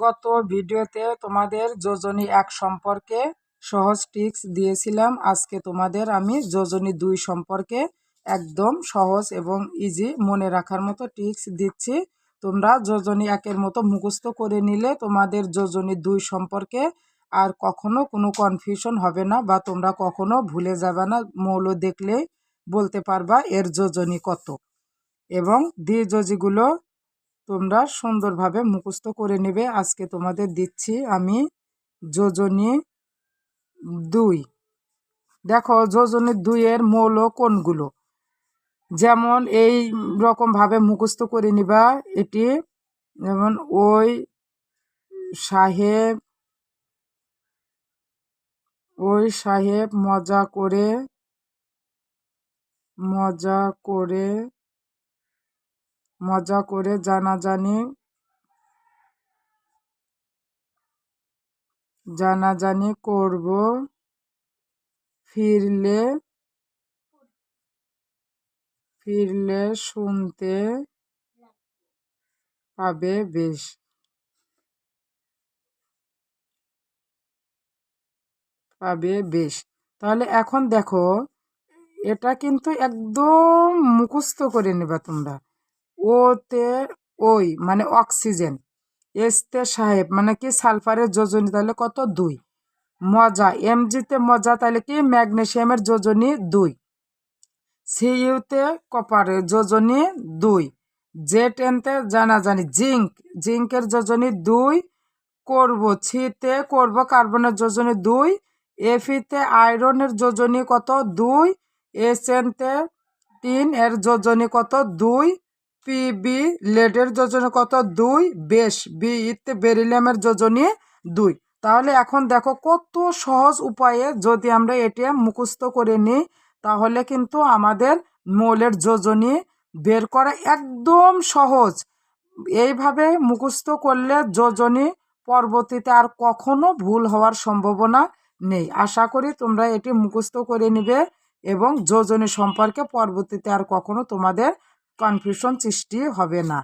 গত ভিডিওতে তোমাদের যোজনী 1 সম্পর্কে সহজ টিপস দিয়েছিলাম। আজকে তোমাদের আমি যোজনী 2 সম্পর্কে একদম সহজ এবং ইজি মনে রাখার মতো টিপস দিচ্ছি। তোমরা যোজনী 1 এর মতো মুখস্থ করে নিলে তোমাদের যোজনী 2 সম্পর্কে আর কখনো কোনো কনফিউশন হবে না, বা তোমরা কখনো ভুলে যাবে না। মৌল দেখলেই বলতে পারবা এর যোজনী কত, এবং দ্বিযোজীগুলো তোমরা সুন্দরভাবে মুখস্থ করে নেবে। আজকে তোমাদের দিচ্ছি আমি যোজনী 2। দেখো যোজনী 2 এর মৌল কোনগুলো, যেমন এই রকমভাবে মুখস্থ করে নিবা। এটি যেমন ওই সাহেব মজা করে জানাজানি করব, ফিরলে শুনতে পাবে বেশ। তাহলে এখন দেখো, এটা কিন্তু একদম মুখস্থ করে নেবা তোমরা। ওতে ওই মানে অক্সিজেন, এসতে সাহেব মানে কি সালফারের যোজনী, তাহলে কত 2। মজা এমজিতে মজা, তাহলে কি ম্যাগনেসিয়ামের যোজনী 2। সিইউতে কপারের যোজনী 2। জেটেনতে জানাজানি জিঙ্কের যোজনী 2 করব। ছিতে করব কার্বনের যোজনী 2। এফিতে আয়রনের যোজনী কত 2। এসএনতে টিন এর যোজনী কত 2। পিবি লেডের যোজনী কত 2। বেশ বিতে বেরিলিয়ামের যোজনী 2। তাহলে এখন দেখো কত সহজ উপায়ে যদি আমরা এটি মুখস্থ করে নিই, তাহলে কিন্তু আমাদের মৌলের যোজনী বের করা একদম সহজ। এইভাবে মুখস্থ করলে যোজনী পরবর্তীতে আর কখনো ভুল হওয়ার সম্ভাবনা নেই। আশা করি তোমরা এটি মুখস্থ করে নিবে এবং যোজনী সম্পর্কে পরবর্তীতে আর কখনো তোমাদের কনফিউশন সৃষ্টি হবে না।